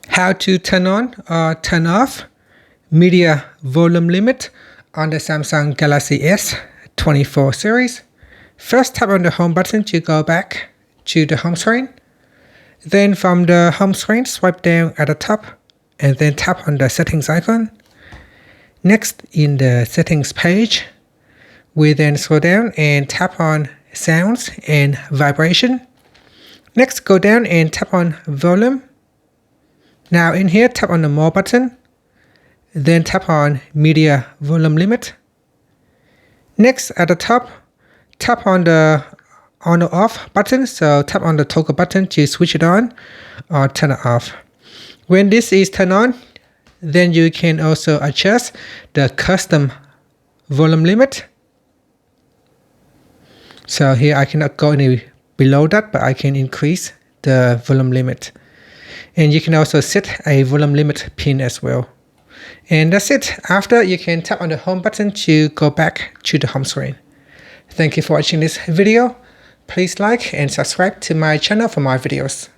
How to turn on or turn off media volume limit on the Samsung Galaxy S24 series. First, tap on the home button to go back to the home screen. Then from the home screen, swipe down at the top and then tap on the settings icon. Next, in the settings page, we then scroll down and tap on sounds and vibration. Next, go down and tap on volume. Now in here, tap on the more button, then tap on media volume limit. Next, at the top, tap on the on or off button, so tap on the toggle button to switch it on or turn it off. When this is turned on, then you can also adjust the custom volume limit. So here I cannot go any below that, but I can increase the volume limit. And you can also set a volume limit pin as well. And that's it. After, you can tap on the home button to go back to the home screen. Thank you for watching this video. Please like and subscribe to my channel for more videos.